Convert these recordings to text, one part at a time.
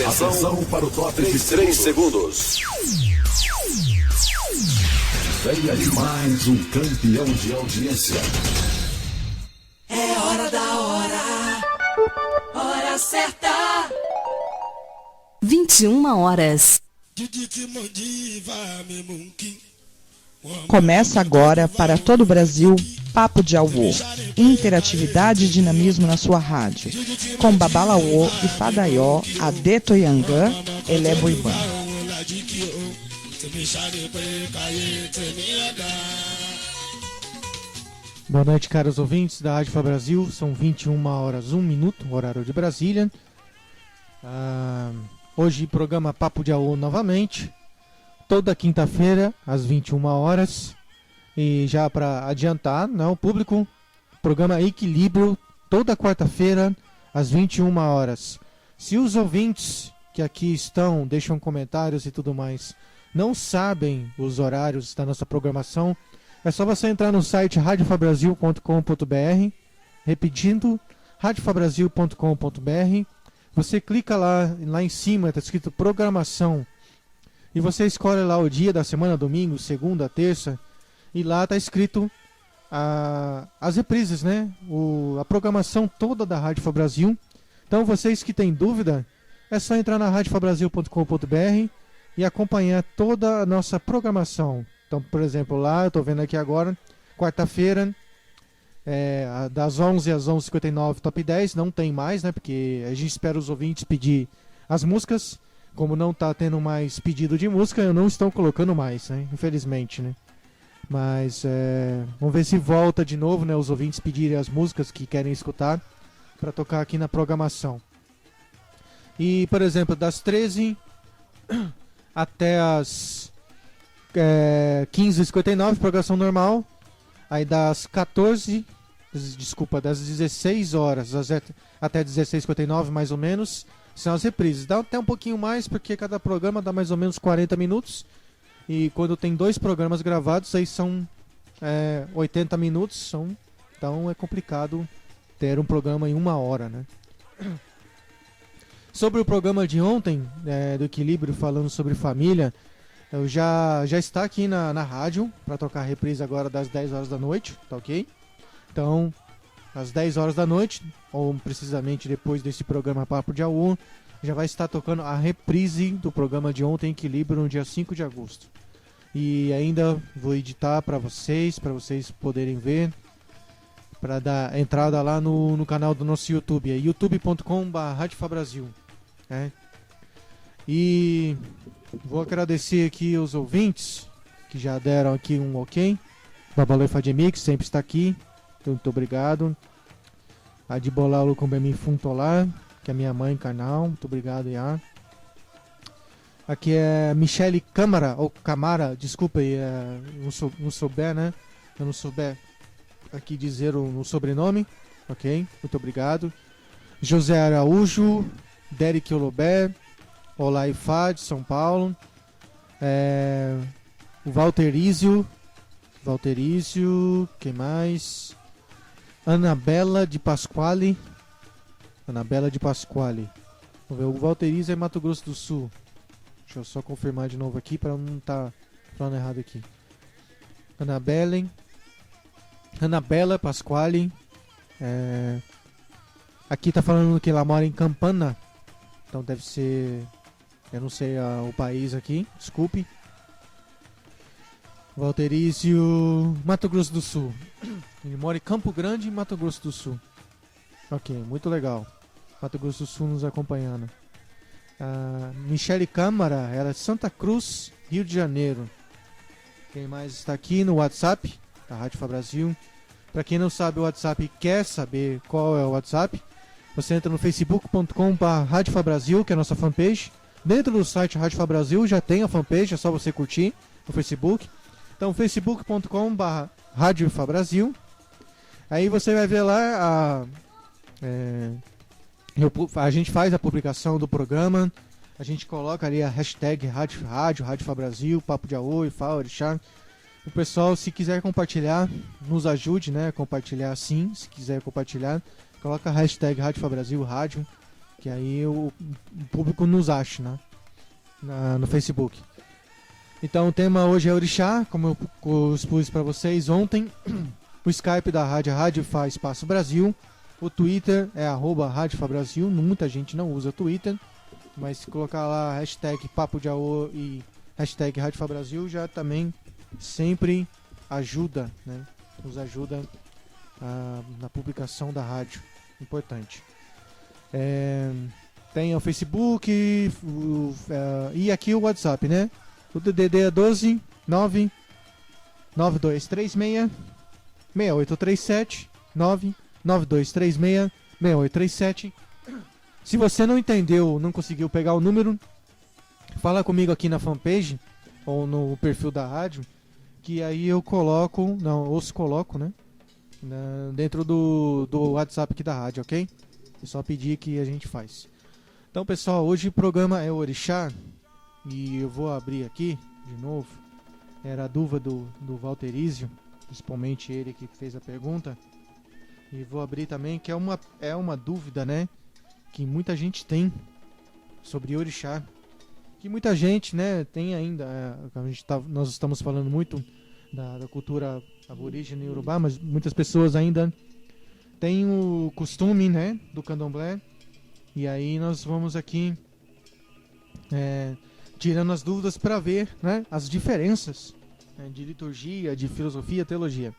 Atenção para o top de 3 segundos. Venha de mais um campeão de audiência. É hora da hora. Hora certa. 21 horas. Começa agora para todo o Brasil Papo de Auô. Interatividade e dinamismo na sua rádio. Com Babalaô e Fadaió, Adeto Yangã, Elé Boibã. Boa noite, caros ouvintes da Rádio Fá Brasil. São 21 horas 1 minuto, horário de Brasília. Hoje programa Papo de Auô novamente. Toda quinta-feira, às 21 horas. E já para adiantar, né, o público, programa Equilíbrio, toda quarta-feira, às 21 horas. Se os ouvintes que aqui estão, deixam comentários e tudo mais, não sabem os horários da nossa programação, é só você entrar no site radiofabrasil.com.br, repetindo, radiofabrasil.com.br, você clica lá em cima, está escrito programação, e você escolhe lá o dia da semana, domingo, segunda, terça, e lá está escrito as reprises, né? A programação toda da Rádio Fá Brasil. Então vocês que têm dúvida, é só entrar na radiofabrasil.com.br e acompanhar toda a nossa programação. Então, por exemplo, lá, eu estou vendo aqui agora, quarta-feira, das 11 às 11h59, top 10, não tem mais, né? Porque a gente espera os ouvintes pedir as músicas. Como não está tendo mais pedido de música, eu não estou colocando mais, né? Infelizmente, né? Mas vamos ver se volta de novo, né? Os ouvintes pedirem as músicas que querem escutar para tocar aqui na programação. E, por exemplo, das 13 até as 15h59, programação normal. Aí das 16 horas até 16h59, mais ou menos, são as reprises. Dá até um pouquinho mais, porque cada programa dá mais ou menos 40 minutos. E quando tem 2 programas gravados, aí são 80 minutos. Então é complicado ter um programa em 1 hora, né? Sobre o programa de ontem, do Equilíbrio, falando sobre família, eu já está aqui na rádio, para tocar a reprise agora das 10 horas da noite, tá ok? Então, às 10 horas da noite, ou precisamente depois desse programa Papo de Auô, já vai estar tocando a reprise do programa de ontem, Equilíbrio, no dia 5 de agosto. E ainda vou editar para vocês poderem ver, para dar entrada lá no canal do nosso YouTube, é youtube.com/radiofabrasil. E vou agradecer aqui os ouvintes que já deram aqui um ok. Babalô Fademir, que sempre está aqui, muito obrigado. A de Bolalo com Bemim Funtolar, que é minha mãe, canal, muito obrigado, Iá. Aqui é Michele Câmara, ou Camara, desculpa aí, não souber, né? Eu não souber aqui dizer o sobrenome, ok? Muito obrigado. José Araújo, Derek Olobé, Olá Ifá, de São Paulo. O Valterísio, quem mais? Anabela de Pasquale. Vamos ver, o Valterísio é Mato Grosso do Sul. Deixa eu só confirmar de novo aqui para não estar falando errado aqui. Anabela Pasquale. Aqui tá falando que ela mora em Campana. Então deve ser... Eu não sei o país aqui, desculpe. Valterísio, Mato Grosso do Sul. Ele mora em Campo Grande, Mato Grosso do Sul. Ok, muito legal. Mato Grosso do Sul nos acompanhando. Michele Câmara, ela é Santa Cruz, Rio de Janeiro. Quem mais está aqui no WhatsApp da Rádio Fá Brasil? Para quem não sabe o WhatsApp e quer saber qual é o WhatsApp, você entra no facebook.com/radiofabrasil, que é a nossa fanpage. Dentro do site Rádio Fá Brasil já tem a fanpage, é só você curtir no Facebook. Então, facebook.com/radiofabrasil. Aí você vai ver lá a gente faz a publicação do programa, a gente coloca ali a hashtag Rádio Fá Brasil, Papo de Auô, Ifá, Orixá. O pessoal, se quiser compartilhar, nos ajude, né? Compartilhar sim, se quiser compartilhar. Coloca a hashtag Rádio Fá Brasil, rádio. que aí o público nos acha, né? No Facebook. Então o tema hoje é Orixá, como eu expus para vocês ontem. O Skype da rádio é Rádio Fá Espaço Brasil. O Twitter é @Rádio Fá Brasil. Muita gente não usa Twitter, mas se colocar lá hashtag Papo de Aô e hashtag Rádio Fá Brasil já também sempre ajuda, né? Nos ajuda na publicação da rádio. Importante. Tem o Facebook e aqui o WhatsApp, né? O DDD é 12 99236 6837 99236 6837. Se você não entendeu, não conseguiu pegar o número, fala comigo aqui na fanpage ou no perfil da rádio, que aí eu coloco, né? Dentro do WhatsApp aqui da rádio, ok? É só pedir que a gente faz. Então, pessoal, hoje o programa é Orixá. E eu vou abrir aqui de novo. Era a dúvida do Valterizio, principalmente ele que fez a pergunta. E vou abrir também, que é uma dúvida, né? Que muita gente tem sobre Orixá. Que muita gente, né, tem ainda. Nós estamos falando muito da cultura aborígene urubá, mas muitas pessoas ainda têm o costume, né, do candomblé. E aí nós vamos aqui tirando as dúvidas para ver, né, as diferenças, né, de liturgia, de filosofia, teologia.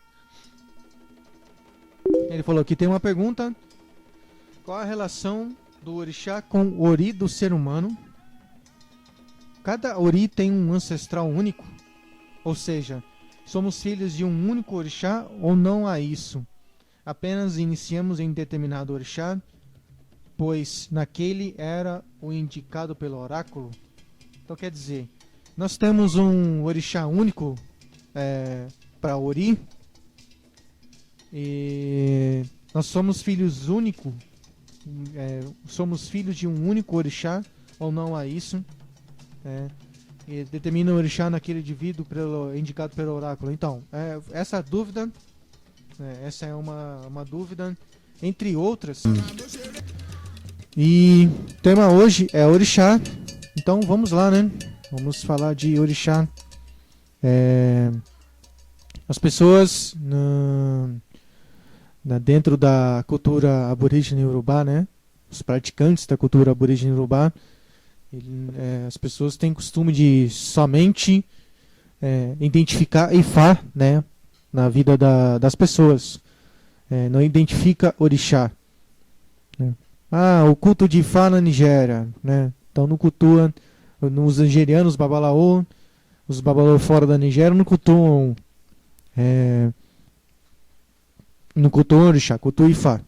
Ele falou que tem uma pergunta: qual a relação do orixá com o ori do ser humano? Cada ori tem um ancestral único? Ou seja, somos filhos de um único orixá ou não há isso? Apenas iniciamos em determinado orixá, pois naquele era o indicado pelo oráculo? Então quer dizer, nós temos um orixá único para ori, e nós somos filhos únicos, somos filhos de um único orixá ou não há isso? E determina o orixá naquele indivíduo indicado pelo oráculo. Então, essa dúvida, essa é uma dúvida entre outras. E o tema hoje é orixá. Então vamos lá, né? Vamos falar de orixá. As pessoas dentro da cultura aborígene urubá, né? Os praticantes da cultura aborígene urubá, as pessoas têm costume de somente identificar Ifá, né, na vida das pessoas. Não identifica orixá, né? O culto de Ifá na Nigéria, né? Então não cultua, os nigerianos, babalaô, os babalaô fora da Nigéria não cultuam orixá, cultuam Ifá.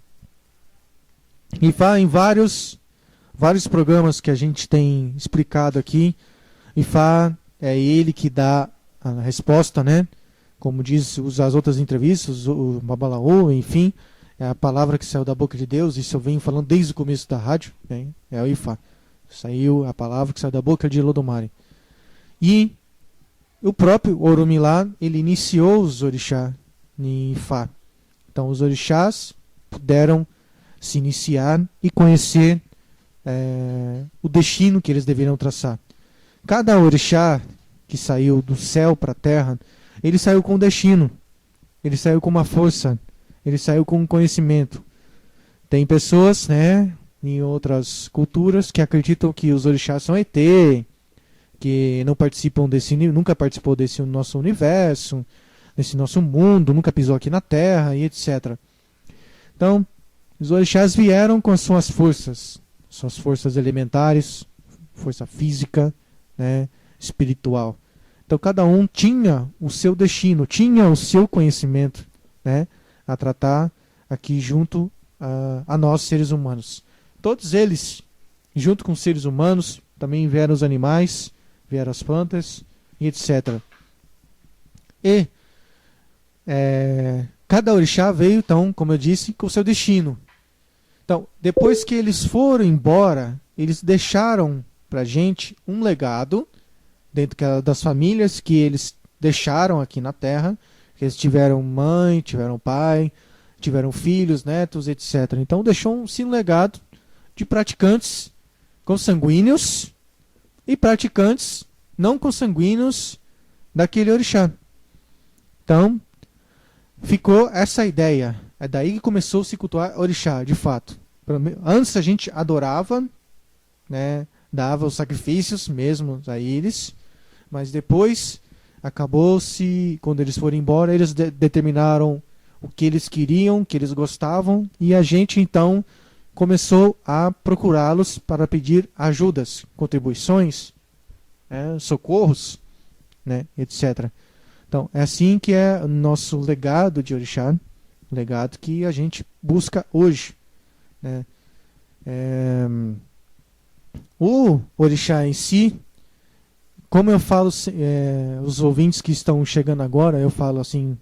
Ifá em vários programas que a gente tem explicado aqui. Ifá é ele que dá a resposta, né? Como diz as outras entrevistas, o babalaô, enfim, é a palavra que saiu da boca de Deus. Isso eu venho falando desde o começo da rádio, né? É o Ifá. Saiu a palavra que saiu da boca de Olodumare. E o próprio Orumilá, ele iniciou os orixá em Ifá. Então os orixás puderam se iniciar e conhecer o destino que eles deveriam traçar. Cada orixá que saiu do céu para a terra, ele saiu com um destino, ele saiu com uma força, ele saiu com um conhecimento. Tem pessoas, né, em outras culturas que acreditam que os orixás são ET, que não participam nunca participou desse nosso universo, desse nosso mundo, nunca pisou aqui na terra e etc. Então, os orixás vieram com as suas forças elementares, força física, né, espiritual. Então cada um tinha o seu destino, tinha o seu conhecimento, né, a tratar aqui junto a nós seres humanos. Todos eles, junto com os seres humanos, também vieram os animais, vieram as plantas e etc. E cada orixá veio, então, como eu disse, com o seu destino. Então, depois que eles foram embora, eles deixaram pra gente um legado dentro das famílias que eles deixaram aqui na Terra, que eles tiveram mãe, tiveram pai, tiveram filhos, netos, etc. Então deixou um legado de praticantes consanguíneos e praticantes não consanguíneos daquele orixá. Então, ficou essa ideia. É daí que começou a se cultuar orixá, de fato. Antes a gente adorava, né, dava os sacrifícios mesmo a eles, mas depois acabou-se, quando eles foram embora, eles determinaram o que eles queriam, o que eles gostavam, e a gente então começou a procurá-los para pedir ajudas, contribuições, socorros, né, etc. Então, é assim que é o nosso legado de orixá, o legado que a gente busca hoje, né. O orixá em si, como eu falo, os ouvintes que estão chegando agora, eu falo assim,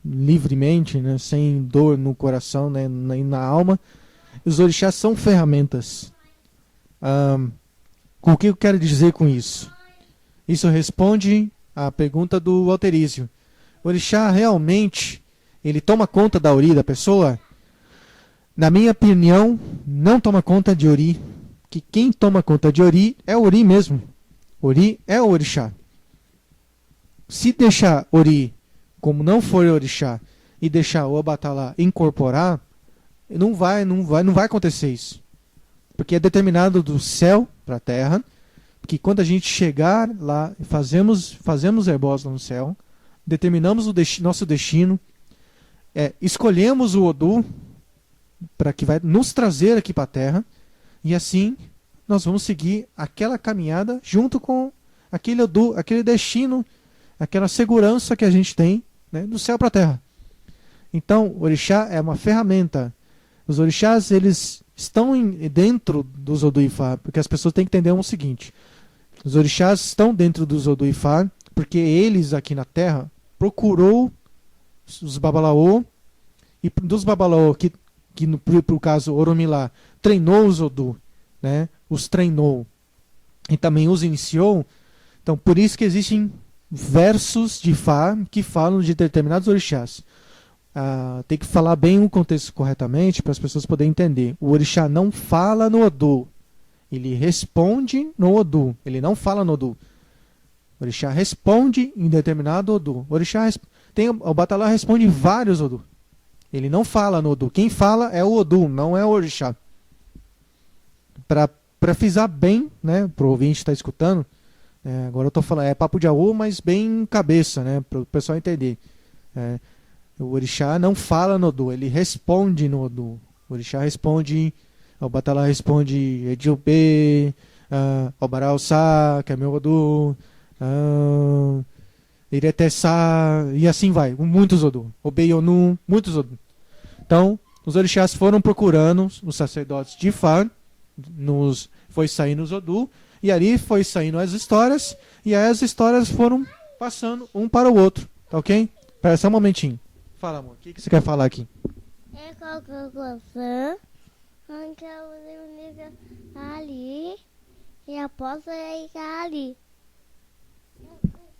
livremente, né, sem dor no coração, né, nem na alma. Os orixás são ferramentas. O que eu quero dizer com isso? Isso responde à pergunta do Alterísio. O orixá realmente, ele toma conta da ori da pessoa? Na minha opinião, não toma conta de ori. Que quem toma conta de ori é o ori mesmo. Ori é o orixá. Se deixar ori como não for orixá e deixar o Obatalá incorporar, não vai acontecer isso. Porque é determinado do céu para a terra, que quando a gente chegar lá, fazemos herbós lá no céu, determinamos nosso destino, escolhemos o Odu para que vai nos trazer aqui para a terra, e assim nós vamos seguir aquela caminhada junto com aquele Odu, aquele destino, aquela segurança que a gente tem, né, do céu para a terra. Então, o orixá é uma ferramenta. Os orixás, eles estão dentro dos Odu Ifá, porque as pessoas têm que entender o seguinte: os orixás estão dentro dos Odu Ifá porque eles aqui na terra procurou os Babalaô, e dos Babalaô que no caso Oromilá treinou os Odu, né, os treinou e também os iniciou. Então, por isso que existem versos de Ifá que falam de determinados orixás. Tem que falar bem o contexto corretamente para as pessoas poderem entender. O orixá não fala no Odu, ele responde no Odu, ele não fala no Odu. O orixá responde em determinado Odu. O Obatalá responde em vários Odu. Ele não fala no Odu. Quem fala é o Odu, não é o orixá. Para frisar bem, né, para o ouvinte que está escutando, agora eu estou falando, é papo de Aú, mas bem cabeça, né, para o pessoal entender. O orixá não fala no Odu, ele responde no Odu. O orixá responde, o Obatalá responde Ediopê, Obaralsá, que é meu Odu, Iretessá, e assim vai, muitos Odu. Obeionu, muitos Odu. Então, os orixás foram procurando os sacerdotes de Ifá, foi saindo os Odu, e ali foi saindo as histórias, e aí as histórias foram passando um para o outro, tá ok? Espera só um momentinho. Fala, amor, o que você quer falar aqui? Ali e após ali.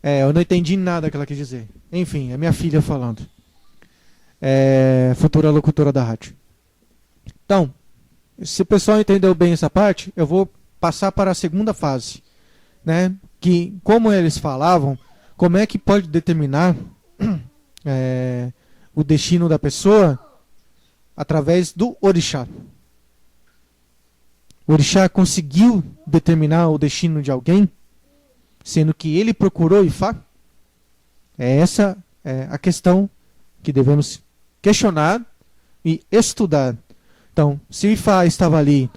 Eu não entendi nada que ela quis dizer. Enfim, é minha filha falando. Futura locutora da rádio. Então, se o pessoal entendeu bem essa parte, eu vou passar para a segunda fase, né? Que, como eles falavam, como é que pode determinar o destino da pessoa através do orixá. O orixá conseguiu determinar o destino de alguém, sendo que ele procurou Ifá? Essa é a questão que devemos questionar e estudar. Então, se o Ifá estava ali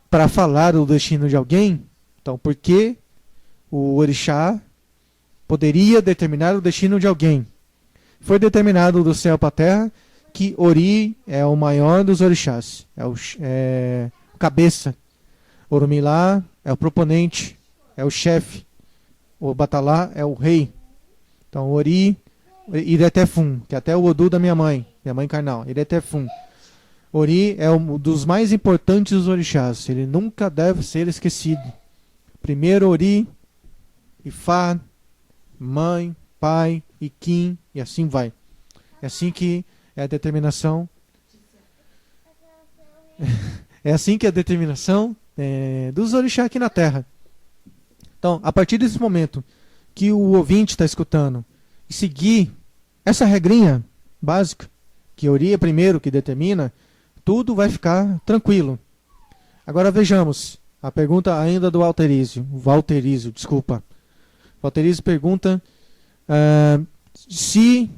para falar o destino de alguém, então por que o orixá poderia determinar o destino de alguém? Foi determinado do céu para a terra que Ori é o maior dos orixás, é o cabeça. Oromilá é o proponente, é o chefe. O Obatalá é o rei. Então Ori, Iretefum, que é até o Odu da minha mãe carnal, Iretefum. Ori é um dos mais importantes dos orixás, ele nunca deve ser esquecido. Primeiro Ori, Ifá, mãe, pai, Iquim, e assim vai. É assim que é a determinação. É assim que é a determinação dos orixás aqui na Terra. Então, a partir desse momento que o ouvinte está escutando e seguir essa regrinha básica, que Ori é primeiro que determina, tudo vai ficar tranquilo. Agora vejamos a pergunta ainda do Valterizio, desculpa. Valterizio pergunta se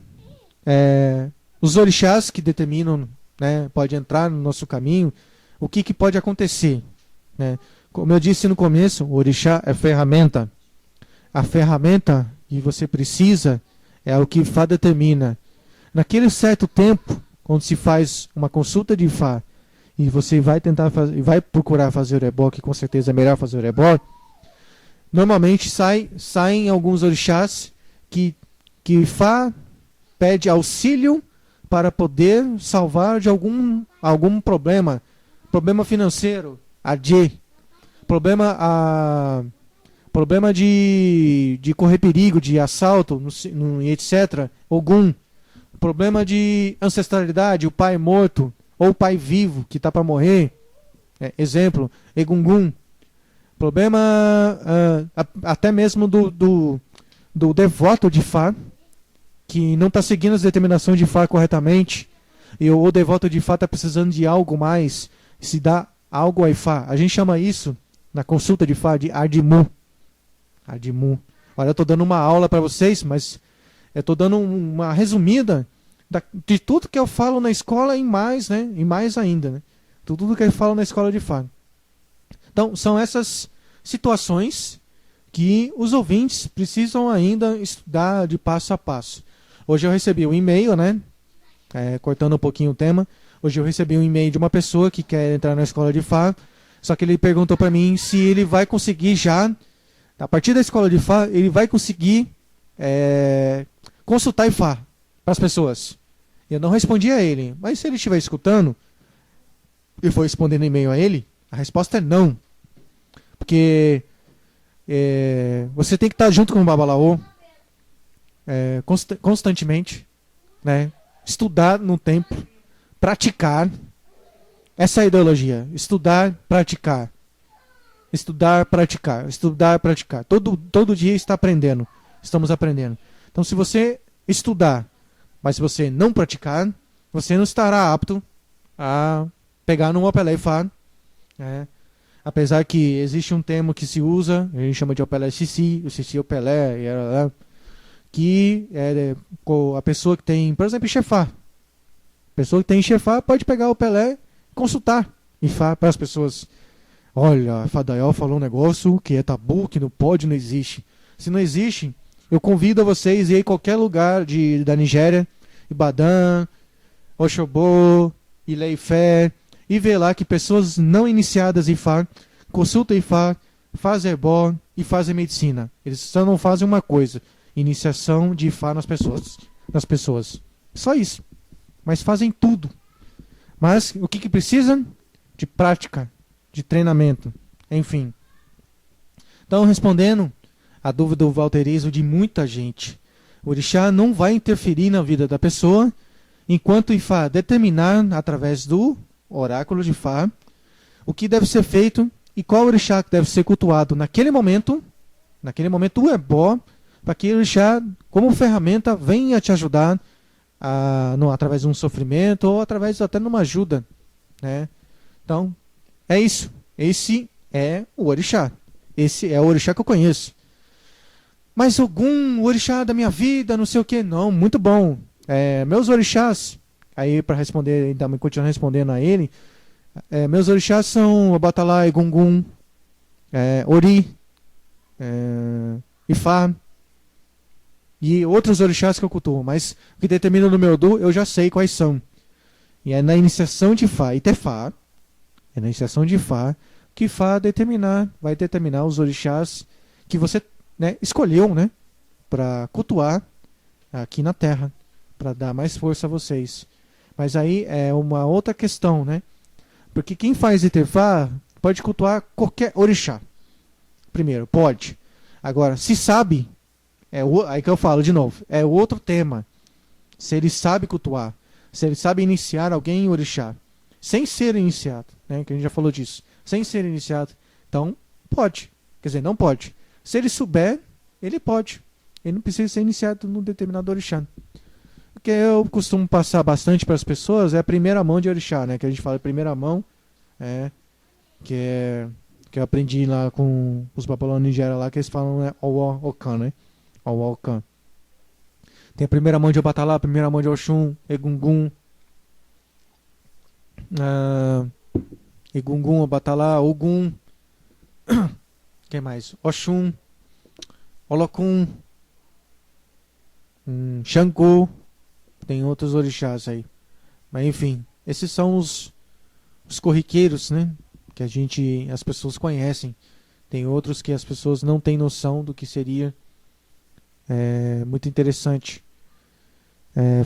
os orixás que determinam, né, pode entrar no nosso caminho, o que pode acontecer, né? Como eu disse no começo, o orixá é ferramenta. A ferramenta que você precisa é o que Ifá determina. Naquele certo tempo, quando se faz uma consulta de Ifá, e você vai tentar vai procurar fazer o ebó, que com certeza é melhor fazer o ebó, normalmente saem alguns orixás que Ifá pede auxílio para poder salvar de algum problema financeiro, problema de correr perigo, de assalto, etc. Algum problema de ancestralidade, o pai morto ou o pai vivo que está para morrer. Exemplo, Egungun. Problema até mesmo do devoto de Ifá, que não está seguindo as determinações de Ifá corretamente, e o devoto de Ifá está precisando de algo mais, se dá algo a Ifá. A gente chama isso, na consulta de Ifá, de Ardimu. Ardimu. Olha, eu estou dando uma aula para vocês, mas eu estou dando uma resumida de tudo que eu falo na escola e mais, né? E mais ainda, né? Tudo que eu falo na escola de Ifá. Então, são essas situações que os ouvintes precisam ainda estudar de passo a passo. Hoje eu recebi um e-mail, né? Cortando um pouquinho o tema. Hoje eu recebi um e-mail de uma pessoa que quer entrar na escola de Ifá, só que ele perguntou para mim se ele vai conseguir já, a partir da escola de Ifá, ele vai conseguir consultar Ifá para as pessoas. Eu não respondi a ele, mas se ele estiver escutando e for respondendo e-mail a ele, a resposta é não. Porque você tem que estar junto com o Babalaô constantemente, né? Estudar no templo, praticar. Essa é a ideologia. Estudar, praticar. Estudar, praticar. Estudar, praticar. Todo dia está aprendendo. Estamos aprendendo. Então, se você estudar, mas se você não praticar, você não estará apto a pegar num Opelé Ifá. Apesar que existe um termo que se usa, a gente chama de Opelé Sissi, o Sissi Opelé, que a pessoa que tem, por exemplo, Xefá. A pessoa que tem Xefá pode pegar o Opelé e consultar Ifá para as pessoas. Olha, Fadaiol falou um negócio que é tabu, que não pode, não existe. Se não existe, eu convido a vocês a ir em qualquer lugar da Nigéria, Ibadan, Oxobô, Ilé-Ifé, e ver lá que pessoas não iniciadas em Ifá consultam Ifá, fazem ebó e fazem medicina. Eles só não fazem uma coisa: iniciação de Ifá nas pessoas. Só isso. Mas fazem tudo. Mas o que precisam? De prática, de treinamento, enfim. Então, respondendo a dúvida do Valterizio de muita gente, o orixá não vai interferir na vida da pessoa enquanto o Ifá determinar, através do oráculo de Ifá, o que deve ser feito e qual orixá que deve ser cultuado naquele momento o ebó, para que o orixá, como ferramenta, venha te ajudar através de um sofrimento ou através até de uma ajuda, né? Então, é isso. Esse é o orixá. Esse é o orixá que eu conheço. Mas algum orixá da minha vida, não sei o que, não, muito bom. Meus orixás, aí para responder, então, continuar respondendo a ele, meus orixás são Obatalá, Egungun, Ori, Ifá e outros orixás que eu cultuo, mas o que determina no meu Odu eu já sei quais são. E é na iniciação de Ifá, Itefá, é na iniciação de Ifá que Ifá vai determinar os orixás que você, né, escolheu, né, para cultuar aqui na Terra, para dar mais força a vocês. Mas aí é uma outra questão, né? Porque quem faz Itefá pode cultuar qualquer orixá. Primeiro, pode. Agora, se sabe, aí que eu falo de novo, é outro tema. Se ele sabe cultuar, se ele sabe iniciar alguém em orixá. sem ser iniciado, né? Que a gente já falou disso. Sem ser iniciado. Então, pode. Quer dizer, não pode. Se ele souber, ele pode. Ele não precisa ser iniciado num determinado orixá. O que eu costumo passar bastante para as pessoas é a primeira mão de orixá, né? Que a gente fala primeira mão, que eu aprendi lá com os babalões nigérianos lá, que eles falam, né? Okan, né? Okan. Tem a primeira mão de Obatalá, a primeira mão de Oxum, Egungun. Egungun, Obatalá, Ogum. Quem mais? Oxum, Olokun, Xangô. Tem outros orixás aí. Mas enfim, esses são os corriqueiros, né? Que as pessoas conhecem. Tem outros que as pessoas não têm noção do que seria. Muito interessante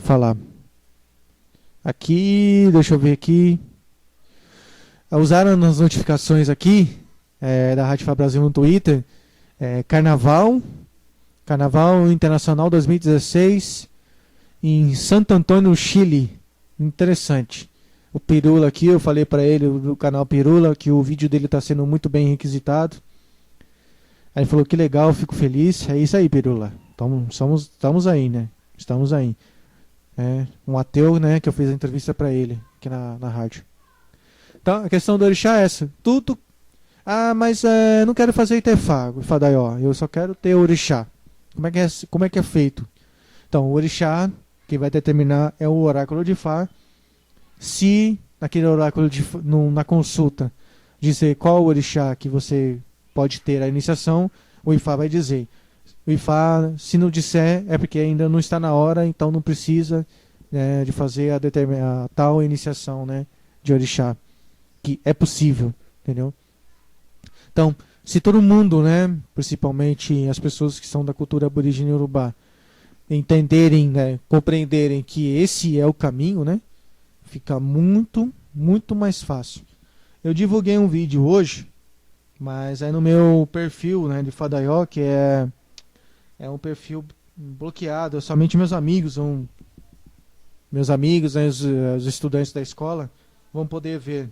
falar. Aqui, deixa eu ver aqui. Usaram nas notificações aqui da Rádio Fá Brasil no Twitter. Carnaval Internacional 2016 em Santo Antônio, Chile. Interessante. O Pirula aqui, eu falei para ele do canal Pirula que o vídeo dele está sendo muito bem requisitado. Aí ele falou que legal, fico feliz. É isso aí, Pirula. Estamos aí, né? Estamos aí. Um ateu, né? Que eu fiz a entrevista para ele aqui na rádio. Então, a questão do orixá é essa. Tudo. Mas não quero fazer Itefá, Fadaió. Eu só quero ter orixá. Como é que é feito? Então, o orixá, quem vai determinar é o oráculo de Fá. Se naquele oráculo na consulta dizer qual orixá que você pode ter a iniciação, o Ifá vai dizer. O Ifá, se não disser, é porque ainda não está na hora, então não precisa, né, de fazer a tal iniciação, né, de orixá. Que é possível, entendeu? Então, se todo mundo, né, principalmente as pessoas que são da cultura aborígene Yorubá, entenderem, né, compreenderem que esse é o caminho, né, fica muito, muito mais fácil. Eu divulguei um vídeo hoje, mas é no meu perfil, né, de Fadaió, que é um perfil bloqueado, somente meus amigos, né, os estudantes da escola vão poder ver.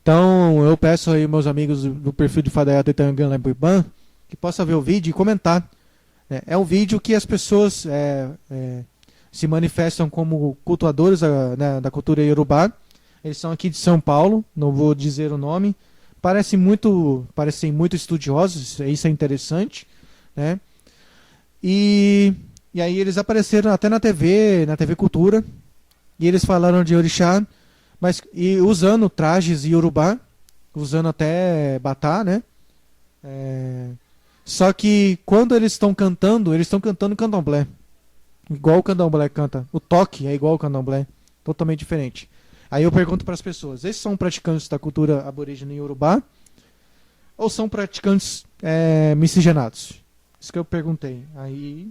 Então eu peço aí meus amigos do perfil de Fadaió Tetangan Lebuiban que possam ver o vídeo e comentar. É um vídeo que as pessoas se manifestam como cultuadores da cultura iorubá. Eles são aqui de São Paulo, não vou dizer o nome. Parecem muito estudiosos, isso é interessante, né? E aí eles apareceram até na TV Cultura, e eles falaram de orixá, e usando trajes iorubá, usando até batá, né? Só que quando eles estão cantando candomblé. Igual o candomblé canta. O toque é igual ao candomblé, totalmente diferente. Aí eu pergunto para as pessoas, esses são praticantes da cultura aborígene iorubá ou são praticantes miscigenados? Isso que eu perguntei. Aí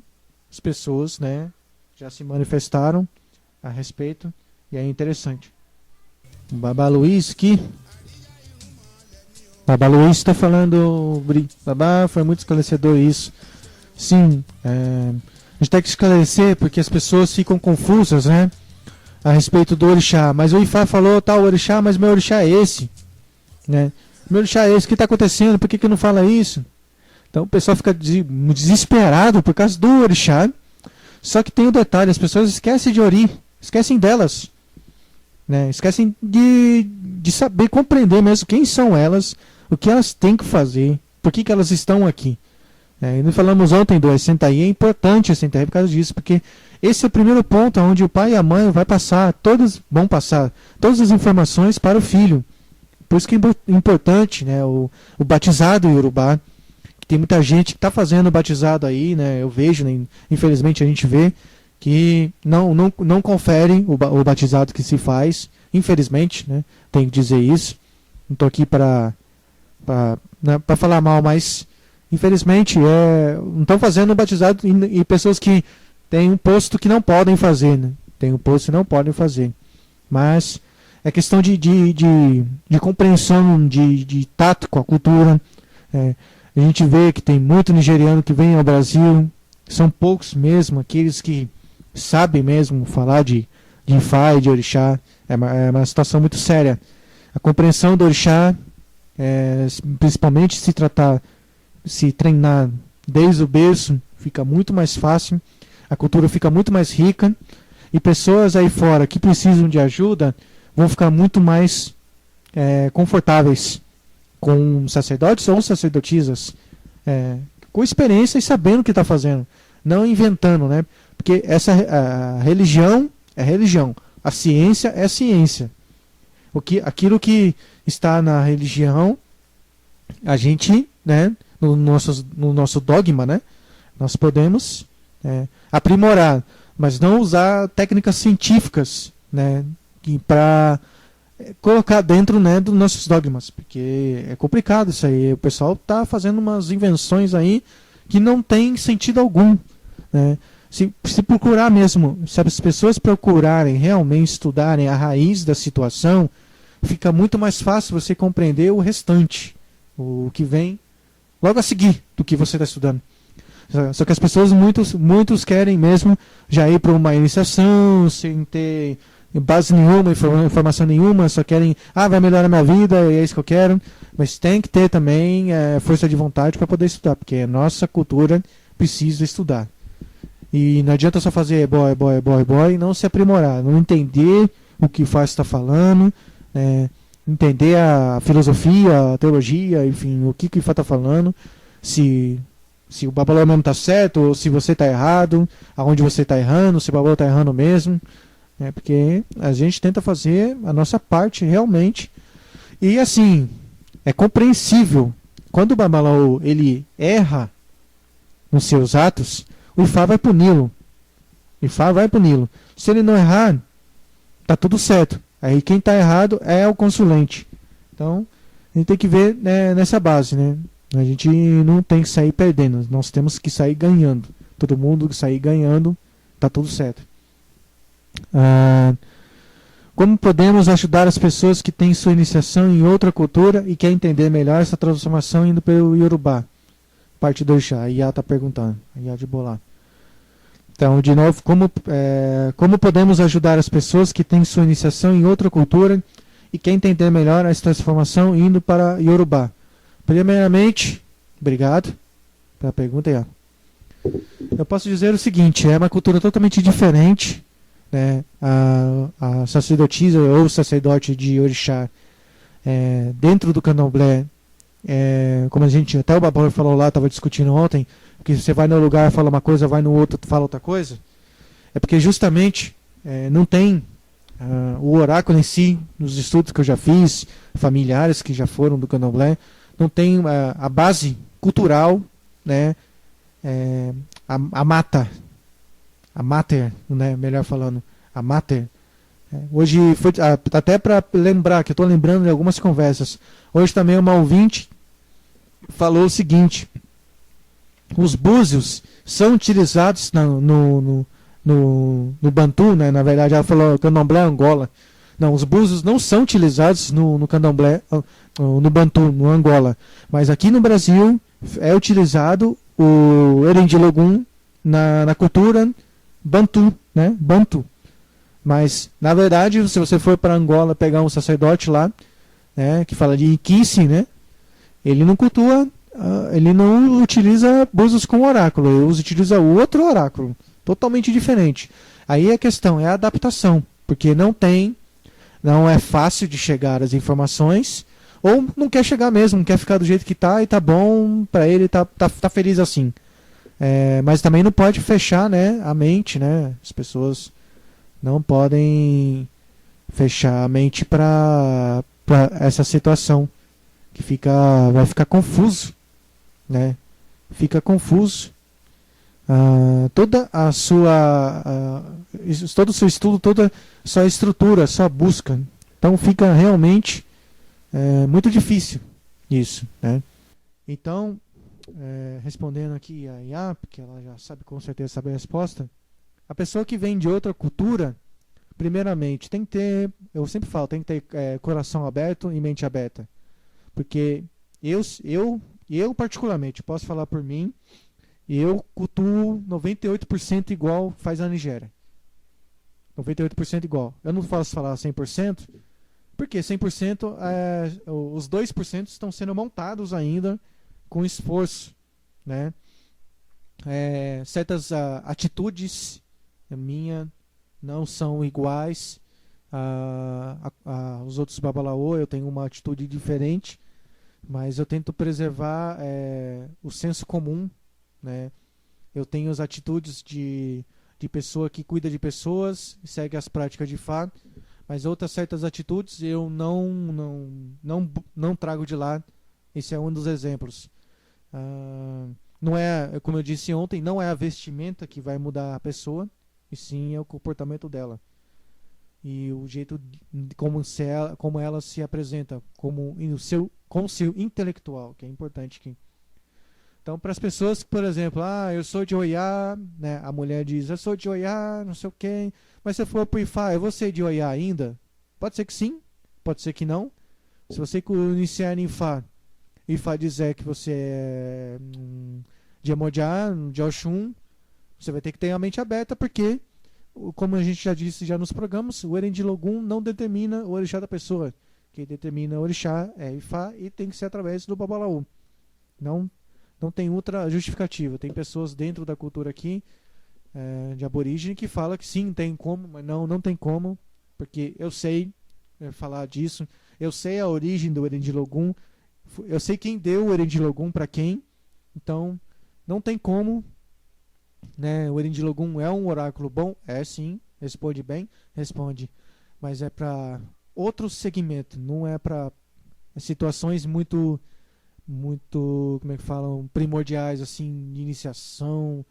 as pessoas, né, já se manifestaram a respeito, e é interessante. O Babá Luiz aqui. Babá Luiz está falando. Babá, foi muito esclarecedor isso. Sim, a gente tem que esclarecer porque as pessoas ficam confusas, né, a respeito do orixá. Mas o Ifá falou tal orixá, mas meu orixá é esse, né? Meu orixá é esse, o que está acontecendo? Por que não fala isso? Então o pessoal fica desesperado por causa do orixá. Só que tem um detalhe, as pessoas esquecem de Ori, esquecem delas, né? Esquecem de saber compreender mesmo quem são elas, o que elas têm que fazer, por que elas estão aqui. Nós falamos ontem do Assentaí, é importante Assentaí por causa disso, porque esse é o primeiro ponto onde o pai e a mãe vão passar todas as informações para o filho. Por isso que é importante, né, o batizado iorubá. Tem muita gente que está fazendo o batizado aí, né, eu vejo, né, infelizmente a gente vê, que não conferem o batizado que se faz, infelizmente, né, tenho que dizer isso. Não estou aqui para falar mal, mas infelizmente não estão fazendo o batizado e pessoas que têm um posto que não podem fazer, né, tem um posto que não podem fazer. Mas é questão de compreensão, de tato com a cultura. A gente vê que tem muito nigeriano que vem ao Brasil, são poucos mesmo, aqueles que sabem mesmo falar de de Ifá e de Orixá. É uma situação muito séria. A compreensão do Orixá, principalmente se treinar desde o berço, fica muito mais fácil, a cultura fica muito mais rica, e pessoas aí fora que precisam de ajuda vão ficar muito mais confortáveis com sacerdotes ou sacerdotisas, com experiência e sabendo o que está fazendo, não inventando, né? Porque a religião é religião, a ciência é ciência. Aquilo que está na religião, a gente, né, no nosso dogma, né, nós podemos aprimorar, mas não usar técnicas científicas, né, para colocar dentro, né, dos nossos dogmas, porque é complicado isso aí. O pessoal está fazendo umas invenções aí que não tem sentido algum, né? Se procurar mesmo, se as pessoas procurarem realmente estudarem a raiz da situação, fica muito mais fácil você compreender o restante, o que vem logo a seguir do que você está estudando. Só que as pessoas, muitos querem mesmo já ir para uma iniciação, sem ter base nenhuma, informação nenhuma, só querem, vai melhorar minha vida, é isso que eu quero. Mas tem que ter também força de vontade para poder estudar, porque a nossa cultura precisa estudar. E não adianta só fazer boy e não se aprimorar, não entender o que o Fá está falando, entender a filosofia, a teologia, enfim, o que o Fá está falando, se o Babalô mesmo está certo, ou se você está errado, aonde você está errando, se o Babalô está errando mesmo, porque a gente tenta fazer a nossa parte realmente. E assim, é compreensível, quando o Babalô ele erra nos seus atos, o Ifá vai puni-lo. Se ele não errar, tá tudo certo. Aí quem está errado é o consulente. Então, a gente tem que ver, né, nessa base, né? A gente não tem que sair perdendo, nós temos que sair ganhando. Todo mundo que sair ganhando, tá tudo certo. Como podemos ajudar as pessoas que têm sua iniciação em outra cultura e querem entender melhor essa transformação indo pelo Yorubá? Parte 2 já, a Iá está perguntando, a Iá de Bolar. Então, de novo, como podemos ajudar as pessoas que têm sua iniciação em outra cultura e querem entender melhor essa transformação indo para Yorubá? Primeiramente, obrigado pela pergunta, Iá. Eu posso dizer o seguinte, é uma cultura totalmente diferente, né? A sacerdotisa ou sacerdote de Orixá dentro do Candomblé, como a gente, até o Babalô falou lá, estava discutindo ontem, que você vai no lugar fala uma coisa, vai no outro fala outra coisa, é porque justamente não tem o oráculo em si, nos estudos que eu já fiz, familiares que já foram do Candomblé, não tem a base cultural, né, a mater, né, melhor falando, a mater. Hoje foi até para lembrar, que eu estou lembrando de algumas conversas. Hoje também uma ouvinte falou o seguinte: os búzios são utilizados no Bantu, né? Na verdade ela falou Candomblé Angola. Não, os búzios não são utilizados no Candomblé, no Bantu, no Angola. Mas aqui no Brasil é utilizado o Erendilogum na cultura Bantu, né? Bantu. Mas, na verdade, se você for para Angola pegar um sacerdote lá, né, que fala de Iquice, né, ele não cultua, ele não utiliza búzios com oráculo, ele utiliza outro oráculo, totalmente diferente. Aí a questão é a adaptação, porque não é fácil de chegar às informações, ou não quer chegar mesmo, não quer ficar do jeito que está e tá bom, para ele tá feliz assim. Mas também não pode fechar, né, a mente, né, as pessoas não podem fechar a mente para essa situação, que vai ficar confuso, né? Fica confuso. Toda a sua todo o seu estudo, toda a sua estrutura, a sua busca. Então fica realmente muito difícil isso, né? Então, respondendo aqui a Iá, porque ela já sabe, com certeza sabe a resposta. A pessoa que vem de outra cultura, primeiramente, tem que ter, eu sempre falo, tem que ter coração aberto e mente aberta. Porque eu particularmente, posso falar por mim, eu cultuo 98% igual faz a Nigéria. 98% igual. Eu não posso falar 100%, porque 100% os 2% estão sendo montados ainda com esforço, né? Certas atitudes minha não são iguais aos outros babalaô. Eu tenho uma atitude diferente, mas eu tento preservar o senso comum, né? Eu tenho as atitudes de pessoa que cuida de pessoas e segue as práticas de Fá, mas outras certas atitudes eu não trago de lá. Esse é um dos exemplos. Não é, como eu disse ontem, não é a vestimenta que vai mudar a pessoa, e sim é o comportamento dela. E o jeito como ela se apresenta com o seu intelectual, que é importante aqui. Então, para as pessoas que, por exemplo, eu sou de Oiá, né? A mulher diz, eu sou de Oiá, não sei o quê, mas se eu for para o Ifá, eu vou ser de Oiá ainda? Pode ser que sim, pode ser que não. Se você iniciar em Ifá, Ifá dizer que você é de Emojá, de Oxum, você vai ter que ter a mente aberta, porque, como a gente já disse já nos programas, o Erendilogum não determina o orixá da pessoa. Quem determina o orixá é Ifá, e tem que ser através do Babalaú. Não tem outra justificativa. Tem pessoas dentro da cultura aqui, de aborígene, que falam que sim, tem como, mas não tem como, porque eu sei falar disso, eu sei a origem do Erendilogum, eu sei quem deu o Erendilogum para quem, então não tem como, né? O Erendilogum é um oráculo bom? É sim, responde bem, responde, mas é para outro segmento, não é para situações muito, como é que falam, primordiais, assim, de iniciação,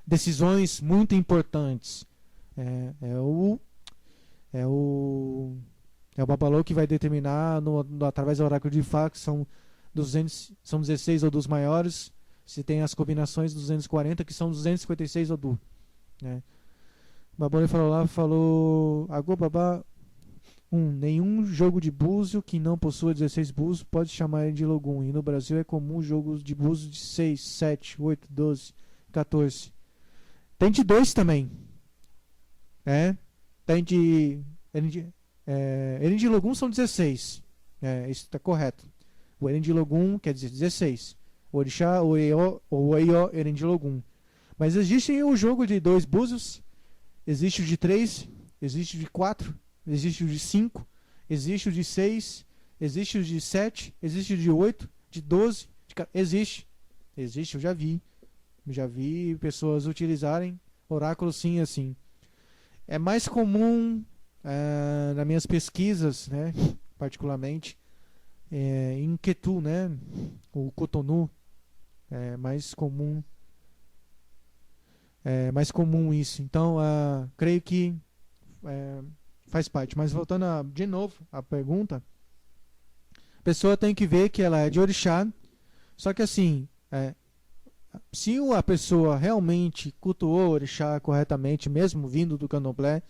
decisões muito importantes. É o Babalaô que vai determinar através do oráculo de Ifá, que são 16 Odus maiores. Se tem as combinações 240, que são 256 Odu, né? O Babalaô falou Agô Babá. Nenhum jogo de búzio que não possua 16 búzios pode chamar de Logum. E no Brasil é comum jogos de búzio de 6, 7, 8, 12, 14. Tem de 2 também. Tem de Erendilogum são 16. Isso está correto. O Erendilogum quer dizer 16. O Orixá, o Eió, Erendilogum. Mas existe o jogo de 2 búzios. Existe o de 3. Existe o de 4. Existe o de 5, existe o de 6, existe o de 7, existe o de 8, de 12, existe, eu já vi pessoas utilizarem oráculos sim, assim. É mais comum nas minhas pesquisas, né, particularmente, em Ketu, né, o Cotonou, é mais comum isso. Então, creio que faz parte. Mas voltando de novo à pergunta, a pessoa tem que ver que ela é de orixá. Só que assim, se a pessoa realmente cultuou o orixá corretamente, mesmo vindo do candomblé,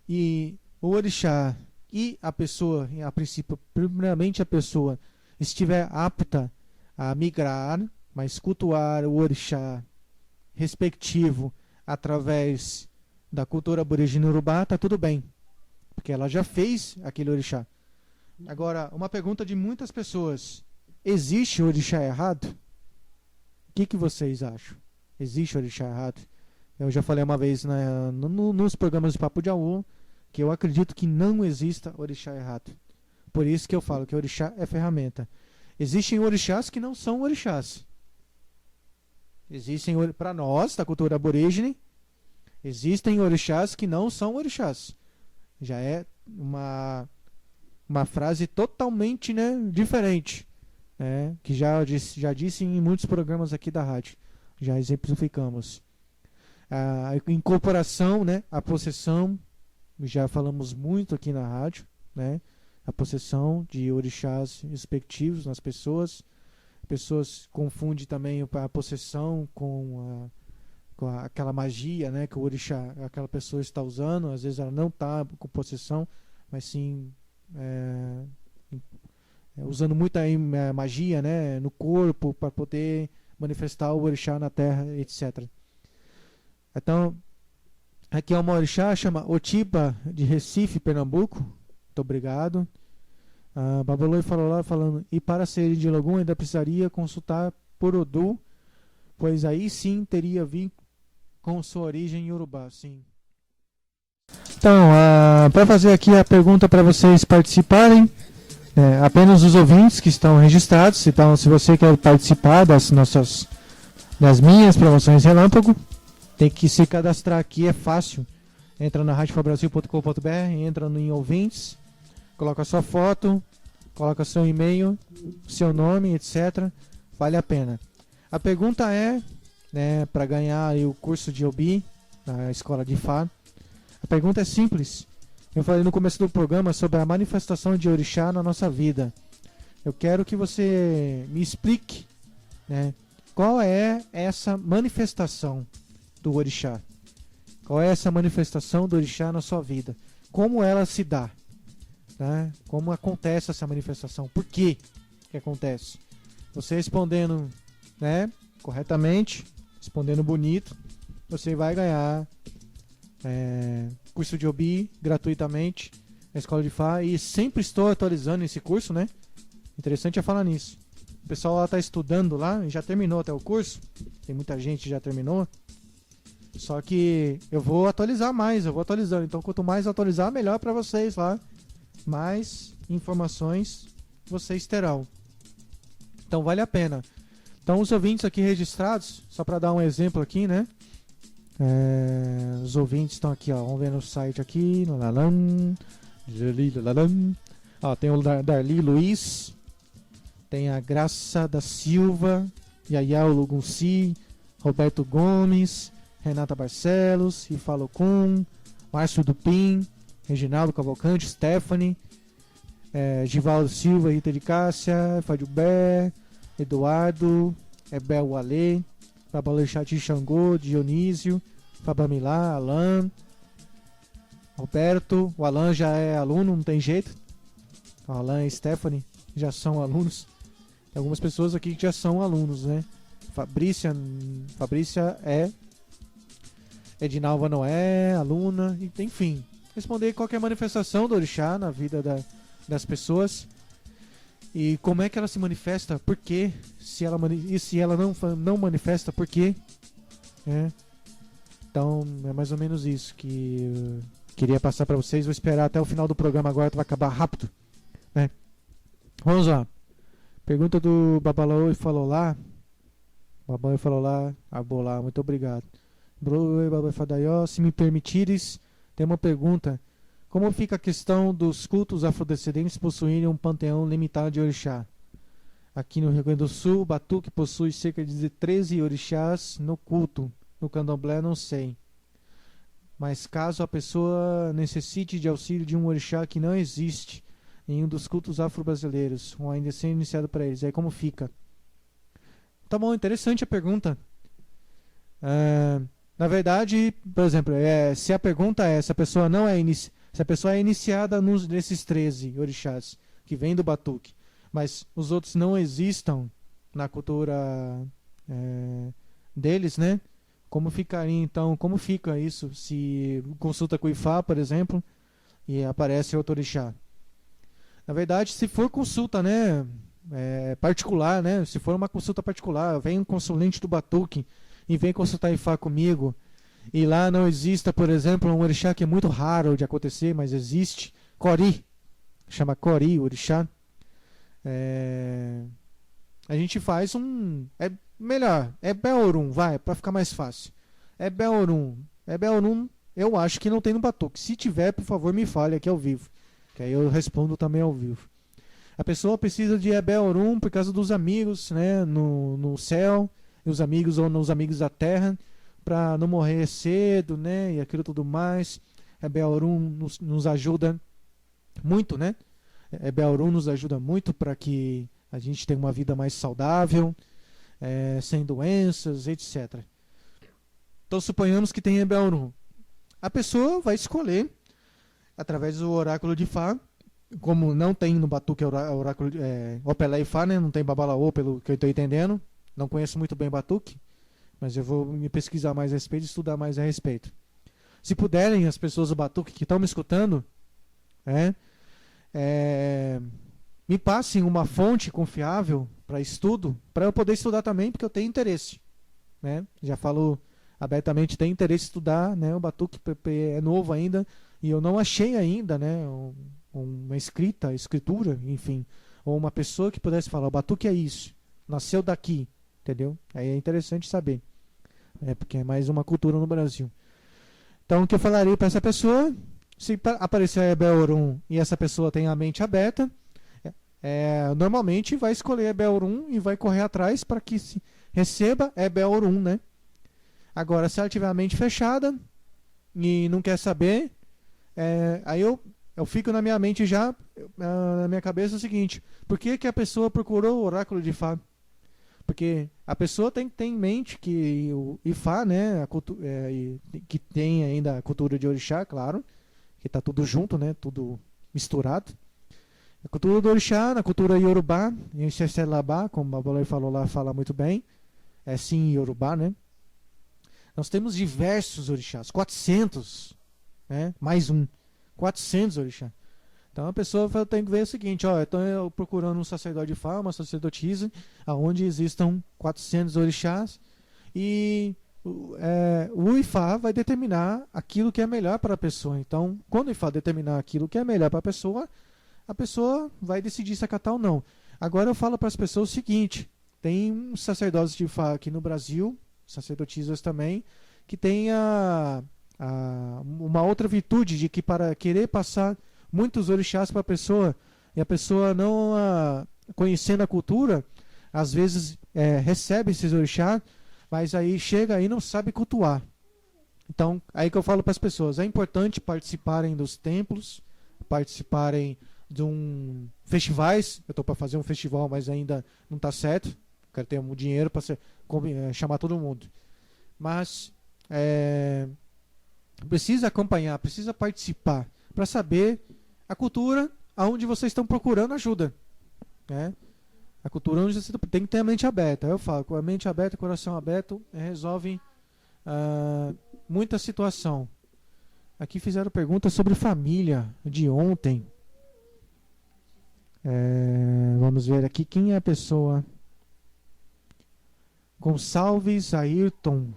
e o orixá e a pessoa, a princípio, primeiramente a pessoa estiver apta a migrar, mas cultuar o orixá respectivo através da cultura aborígene urubá, tá tudo bem, porque ela já fez aquele orixá. Agora, uma pergunta de muitas pessoas: existe orixá errado? O que vocês acham? Existe orixá errado? Eu já falei uma vez nos programas de Papo de Aú que eu acredito que não exista orixá errado. Por isso que eu falo que orixá é ferramenta. Existem orixás que não são orixás. Existem, para nós, da cultura aborígene, existem orixás que não são orixás. Já é uma frase totalmente, né, diferente, né, que já disse em muitos programas aqui da rádio. Já exemplificamos. A incorporação, né, a possessão, já falamos muito aqui na rádio, né, a possessão de orixás respectivos nas pessoas. Pessoas confundem também a possessão com aquela magia, né, que o orixá, aquela pessoa está usando. Às vezes ela não está com possessão, mas sim usando muita magia, né, no corpo para poder manifestar o orixá na terra, etc. Então, aqui é uma orixá, chama Otiba, de Recife, Pernambuco. Muito obrigado. Babaloi falou lá, falando, e para ser de Logum ainda precisaria consultar por Odu, pois aí sim teria vínculo com sua origem em Urubá, sim. Então, para fazer aqui a pergunta para vocês participarem, apenas os ouvintes que estão registrados. Então, se você quer participar das minhas promoções Relâmpago, tem que se cadastrar aqui, é fácil. Entra na radiofabrasil.com.br, entra em ouvintes, coloca a sua foto, coloca seu e-mail, seu nome, etc. Vale a pena. A pergunta é, para ganhar aí o curso de Obi, na escola de Fá, a pergunta é simples. Eu falei no começo do programa sobre a manifestação de orixá na nossa vida. Eu quero que você me explique, qual é essa manifestação do orixá. Qual é essa manifestação do orixá na sua vida? Como ela se dá? Como acontece essa manifestação? Por que acontece? Você respondendo corretamente, respondendo bonito, você vai ganhar curso de Obi gratuitamente na Escola de Fá. E sempre estou atualizando esse curso, Interessante é falar nisso. O pessoal lá está estudando lá, já terminou até o curso. Tem muita gente que já terminou. Só que eu vou atualizar mais, eu vou atualizando. Então quanto mais atualizar, melhor para vocês lá. Mais informações vocês terão. Então vale a pena. Então os ouvintes aqui registrados, só para dar um exemplo aqui, os ouvintes estão aqui, vamos ver no site aqui, tem o Darli Luiz, tem a Graça da Silva, Yayao Lugunci, Roberto Gomes, Renata Barcelos, Ifalocum, Márcio Dupin, Reginaldo Cavalcante, Stephanie, Givaldo Silva, Rita de Cássia, Fadilber, Eduardo, Ebel Ale, Babalexati Xangô, Dionísio, Fabamilá, Alan, Roberto. O Alan já é aluno, não tem jeito. O Alan e Stephanie já são alunos. Tem algumas pessoas aqui que já são alunos, Fabrícia é. Edinalva não é, aluna, enfim. Responder qualquer manifestação do orixá na vida das pessoas. E como é que ela se manifesta, por quê? E se ela não manifesta, por quê? Então é mais ou menos isso que eu queria passar para vocês. Vou esperar até o final do programa agora, vai acabar rápido. Vamos lá. Pergunta do Babalaoi falou lá. Babalaoi falou lá. Abolá, muito obrigado. Babalaoi Fadaió, se me permitires, tem uma pergunta. Como fica a questão dos cultos afrodescendentes possuírem um panteão limitado de orixá? Aqui no Rio Grande do Sul, o Batuque possui cerca de 13 orixás no culto. No candomblé, não sei. Mas caso a pessoa necessite de auxílio de um orixá que não existe em um dos cultos afro-brasileiros, ou ainda sendo iniciado para eles, aí como fica? Tá bom, interessante a pergunta. Na verdade, por exemplo, se a pergunta é se a pessoa não é se a pessoa é iniciada nesses 13 orixás que vem do Batuque, mas os outros não existam na cultura deles, Como ficaria então? Como fica isso se consulta com o Ifá, por exemplo, e aparece outro orixá? Na verdade, se for consulta, particular, se for uma consulta particular, vem um consulente do Batuque e vem consultar Ifá comigo, e lá não exista, por exemplo, um orixá que é muito raro de acontecer, mas existe, Cori, chama Cori, o orixá. A gente faz é melhor, é Beorum, para ficar mais fácil. É Beorum, eu acho que não tem no Batuque. Se tiver, por favor, me fale aqui ao vivo, que aí eu respondo também ao vivo. A pessoa precisa de Beorum por causa dos amigos, no céu, e os amigos ou nos amigos da terra, para não morrer cedo, e aquilo tudo mais. Beorum nos ajuda muito, Beorum nos ajuda muito para que a gente tenha uma vida mais saudável, sem doenças, etc. Então suponhamos que tem Beorum. A pessoa vai escolher, através do oráculo de Fá, como não tem no Batuque oráculo Opelé e Fá, não tem Babalaô, pelo que eu estou entendendo. Não conheço muito bem Batuque, mas eu vou me pesquisar mais a respeito, estudar mais a respeito. Se puderem, as pessoas do Batuque que estão me escutando, me passem uma fonte confiável para estudo, para eu poder estudar também, porque eu tenho interesse. Né? Já falo abertamente, tenho interesse em estudar, né? O Batuque é novo ainda, e eu não achei ainda, né, uma escritura, enfim, ou uma pessoa que pudesse falar, o Batuque é isso, nasceu daqui, entendeu? Aí é interessante saber, porque é mais uma cultura no Brasil. Então, o que eu falaria para essa pessoa, se aparecer a Ebel Orum e essa pessoa tem a mente aberta, normalmente vai escolher Ebel Orum e vai correr atrás para que se receba Ebel Orum, né? Agora, se ela tiver a mente fechada e não quer saber, aí eu fico na minha mente já, na minha cabeça o seguinte: por que a pessoa procurou o oráculo de Ifá? Porque a pessoa tem que ter em mente que o Ifá, né, que tem ainda a cultura de Orixá, claro, que está tudo junto, né, tudo misturado. A cultura do Orixá, na cultura Yorubá, em Xexelabá, como a Babaloi falou lá, fala muito bem, sim Yorubá, né? Nós temos diversos orixás, 400, né? Mais 400 orixás. Então a pessoa tem que ver o seguinte: então eu procurando um sacerdote de Ifá, uma sacerdotisa, onde existam 400 orixás, e o Ifá vai determinar aquilo que é melhor para a pessoa. Então, quando o Ifá determinar aquilo que é melhor para a pessoa vai decidir se acatar ou não. Agora eu falo para as pessoas o seguinte: tem uns sacerdotes de Ifá aqui no Brasil, sacerdotisas também, que tem uma outra virtude de que, para querer passar muitos orixás para a pessoa, e a pessoa não conhecendo a cultura, às vezes recebe esses orixás, mas aí chega aí e não sabe cultuar. Então, aí que eu falo para as pessoas: é importante participarem dos templos, participarem de festivais. Eu estou para fazer um festival, mas ainda não está certo. Quero ter um dinheiro para chamar todo mundo. Mas precisa acompanhar, precisa participar, para saber a cultura aonde vocês estão procurando ajuda. Né? A cultura onde você tem que ter a mente aberta. Eu falo, com a mente aberta, coração aberto, resolve muita situação. Aqui fizeram perguntas sobre família de ontem. Vamos ver aqui quem é a pessoa. Gonçalves Ayrton.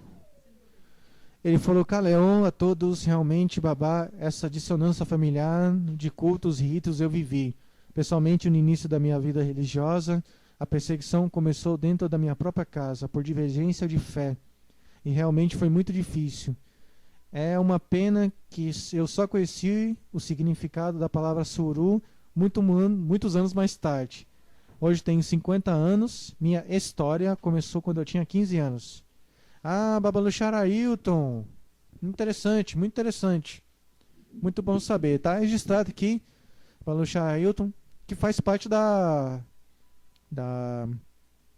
Ele falou: Caleon, a todos, realmente, babá, essa dissonância familiar de cultos e ritos eu vivi. Pessoalmente, no início da minha vida religiosa, a perseguição começou dentro da minha própria casa, por divergência de fé. E realmente foi muito difícil. É uma pena que eu só conheci o significado da palavra suru muitos anos mais tarde. Hoje tenho 50 anos, minha história começou quando eu tinha 15 anos. Babaluxara Ailton, interessante, muito interessante. Muito bom saber. Está registrado aqui, Babaluxara Ailton, que faz parte da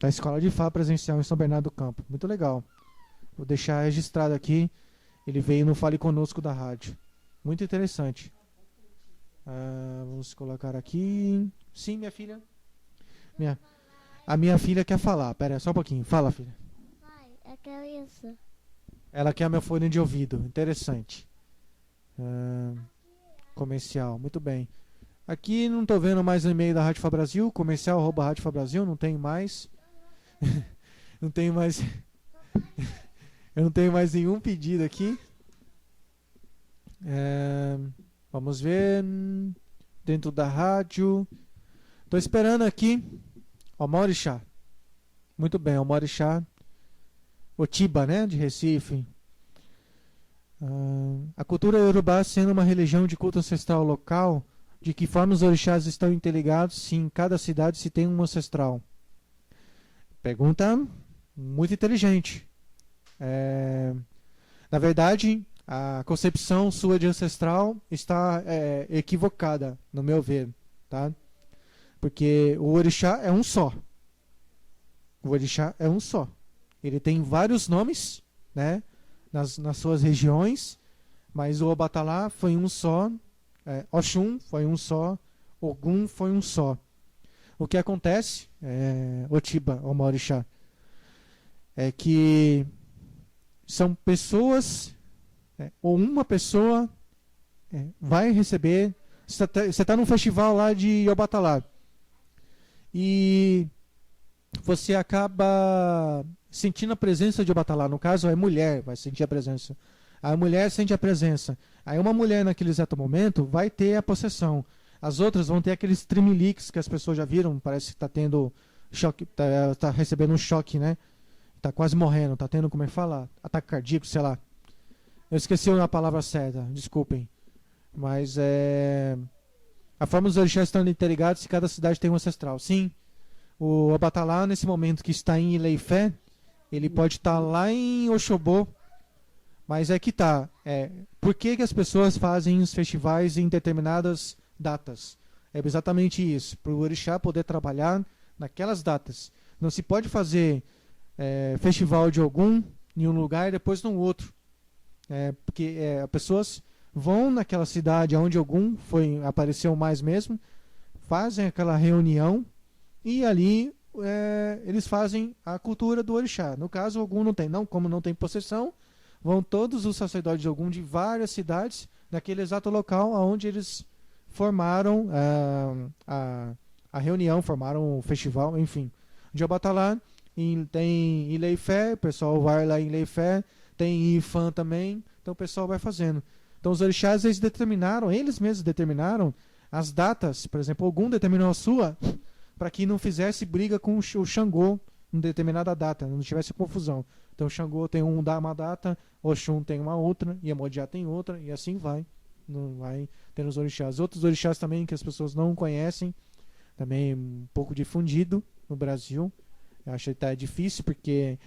Escola de Ifá presencial em São Bernardo do Campo. Muito legal. Vou deixar registrado aqui. Ele veio no Fale Conosco da rádio. Muito interessante. Vamos colocar aqui. Sim, minha filha. A minha filha quer falar. Pera aí, só um pouquinho. Fala, filha. Pai, eu quero isso. Ela quer meu fone de ouvido. Interessante. Comercial. Muito bem. Aqui não estou vendo mais o e-mail da Rádio Fá Brasil. Comercial@Rádio Fá Brasil. Não tem mais. Não tenho mais. Eu não tenho mais nenhum pedido aqui. Vamos ver. Dentro da rádio. Estou esperando aqui. Omorixá. Muito bem, Omorixá. Otiba, né? De Recife. A cultura iorubá sendo uma religião de culto ancestral local, de que forma os orixás estão interligados se em cada cidade se tem um ancestral? Pergunta muito inteligente. Na verdade, a concepção sua de ancestral está equivocada, no meu ver, tá? Porque o orixá é um só. O orixá é um só. Ele tem vários nomes, né, nas suas regiões, mas o Obatalá foi um só, Oxum foi um só, Ogum foi um só. O que acontece, Otiba, Omorixá, é que são pessoas, ou uma pessoa vai receber. Você está num festival lá de Obatalá e você acaba sentindo a presença de Obatalá. No caso, é mulher, vai sentir a presença. A mulher sente a presença. Aí uma mulher naquele exato momento vai ter a possessão. As outras vão ter aqueles tremeliques que as pessoas já viram. Parece que está tendo choque, tá recebendo um choque, né? Está quase morrendo, está tendo, como é que fala? Ataque cardíaco, sei lá. Eu esqueci a palavra certa, desculpem. Mas a forma dos orixás estão interligados e cada cidade tem um ancestral. Sim, o Obatalá, nesse momento que está em Ileifé, ele pode estar lá em Oxobô, mas é que tá. Por que as pessoas fazem os festivais em determinadas datas? É exatamente isso, para o orixá poder trabalhar naquelas datas. Não se pode fazer festival de Ogum em um lugar e depois no outro. Porque as pessoas vão naquela cidade onde Ogum apareceu mais mesmo, fazem aquela reunião e ali eles fazem a cultura do orixá. No caso, Ogum não tem, como não tem possessão, vão todos os sacerdotes de Ogum de várias cidades naquele exato local onde eles formaram a reunião, formaram o festival, enfim. De Obatalá tem Ileifé, o pessoal vai lá em Ileifé, tem Ifã também, então o pessoal vai fazendo. Então os orixás eles mesmos determinaram as datas. Por exemplo, Ogum determinou a sua para que não fizesse briga com o Xangô em determinada data, não tivesse confusão. Então o Xangô tem uma data, Oxum tem uma outra, Iemoja tem outra, e assim vai. Não vai tendo os orixás. Outros orixás também que as pessoas não conhecem, também um pouco difundido no Brasil. Eu acho que tá difícil porque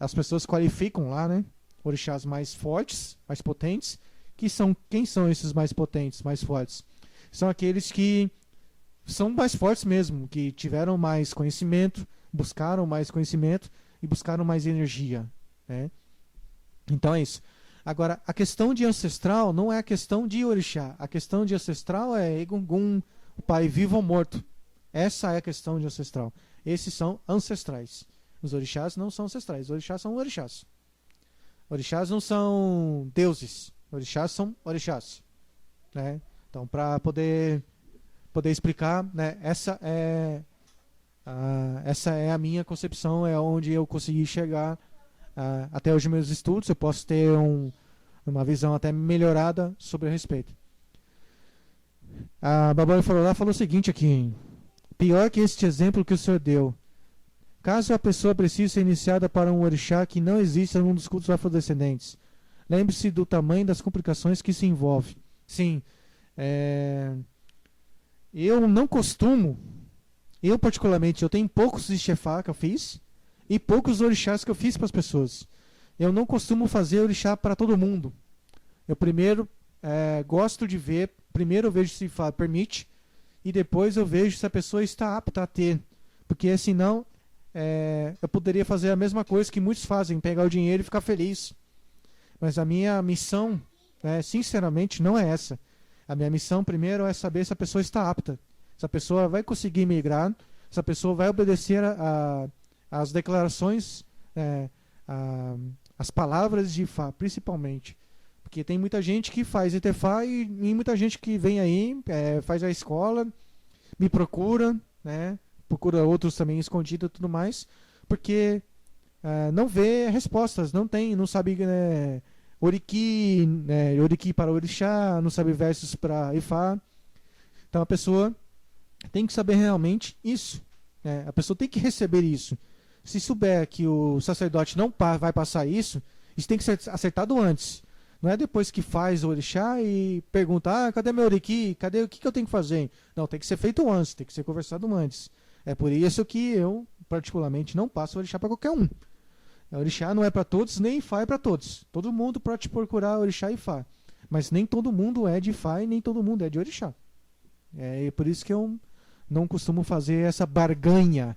as pessoas qualificam lá, né? Orixás mais fortes, mais potentes. Quem são esses mais potentes, mais fortes? São aqueles que são mais fortes mesmo, que tiveram mais conhecimento, buscaram mais conhecimento e buscaram mais energia, né? Então é isso. Agora, a questão de ancestral não é a questão de orixá. A questão de ancestral é Egungun, o pai vivo ou morto. Essa é a questão de ancestral. Esses são ancestrais. Os orixás não são ancestrais. Os orixás são orixás. Orixás não são deuses. Orixás são orixás, né? Então, para poder explicar, né, essa é a minha concepção, é onde eu consegui chegar até os meus estudos. Eu posso ter uma visão até melhorada sobre a respeito. A Babá falou o seguinte aqui: pior que este exemplo que o senhor deu. Caso a pessoa precise ser iniciada para um orixá que não existe em um dos cultos afrodescendentes, lembre-se do tamanho das complicações que se envolve. Sim, eu não costumo, eu particularmente, eu tenho poucos Ixefá que eu fiz e poucos orixás que eu fiz para as pessoas. Eu não costumo fazer orixá para todo mundo. Eu primeiro gosto de ver, primeiro eu vejo se permite e depois eu vejo se a pessoa está apta a ter. Porque senão eu poderia fazer a mesma coisa que muitos fazem, pegar o dinheiro e ficar feliz. Mas a minha missão, sinceramente, não é essa. A minha missão primeiro é saber se a pessoa está apta. Se a pessoa vai conseguir migrar, se a pessoa vai obedecer às declarações, às palavras de Ifá, principalmente. Porque tem muita gente que faz Itefá e muita gente que vem aí, faz a escola, me procura, né? Procura outros também escondidos e tudo mais, porque não vê respostas, não sabe Oriki, Oriki para Orixá, não sabe versos para Ifá. Então a pessoa tem que saber realmente isso, né? A pessoa tem que receber isso. Se souber que o sacerdote não vai passar isso tem que ser acertado antes. Não é depois que faz o orixá e pergunta, cadê meu oriki? Cadê o que eu tenho que fazer? Não, tem que ser feito antes, tem que ser conversado antes. É por isso que eu, particularmente, não passo o orixá para qualquer um. O orixá não é para todos, nem Ifá é para todos. Todo mundo pode procurar orixá e Ifá. Mas nem todo mundo é de Ifá e nem todo mundo é de orixá. É por isso que eu não costumo fazer essa barganha.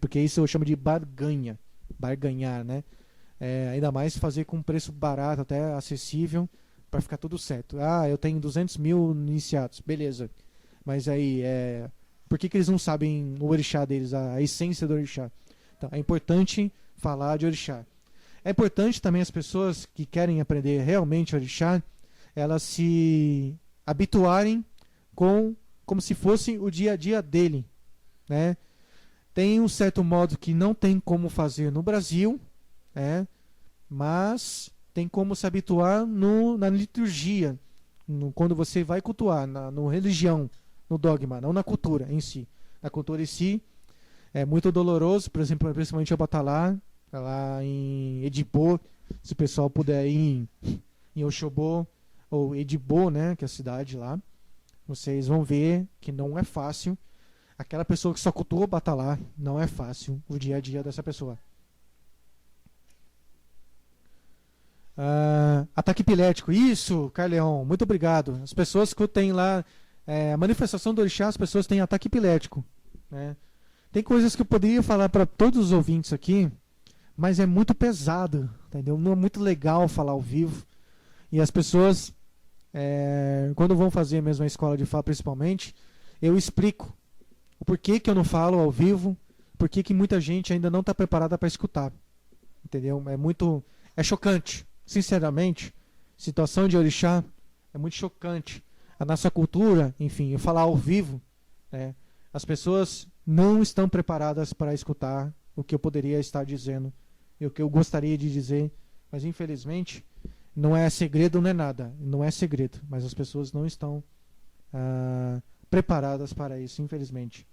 Porque isso eu chamo de barganha. Barganhar, né? Ainda mais fazer com preço barato, até acessível, para ficar tudo certo. Eu tenho 200 mil iniciados, beleza. Mas aí, por que eles não sabem o orixá deles, a essência do orixá? Então, é importante falar de orixá. É importante também as pessoas que querem aprender realmente orixá, elas se habituarem como se fosse o dia a dia dele, né? Tem um certo modo que não tem como fazer no Brasil, né? Mas tem como se habituar na liturgia, quando você vai cultuar, no religião, no dogma, não na cultura em si. Na cultura em si é muito doloroso, por exemplo, principalmente o Batalá, lá em Edipô, se o pessoal puder ir em Oxobô, ou Edibô, né, que é a cidade lá, vocês vão ver que não é fácil. Aquela pessoa que só cultua o Batalá, não é fácil o dia a dia dessa pessoa. Ataque epilético, isso, Carleon, muito obrigado. As pessoas que têm lá a manifestação do orixá, as pessoas têm ataque epilético, né? Tem coisas que eu poderia falar para todos os ouvintes aqui, mas é muito pesado, entendeu? Não é muito legal falar ao vivo. E as pessoas, quando vão fazer mesmo a escola de Fá, principalmente, eu explico o porquê que eu não falo ao vivo, porquê que muita gente ainda não está preparada para escutar, entendeu? É chocante, sinceramente. Situação de orixá é muito chocante. A nossa cultura, enfim, eu falar ao vivo, né, as pessoas não estão preparadas para escutar o que eu poderia estar dizendo e o que eu gostaria de dizer, mas infelizmente não é segredo, não é nada, não é segredo, mas as pessoas não estão preparadas para isso, infelizmente.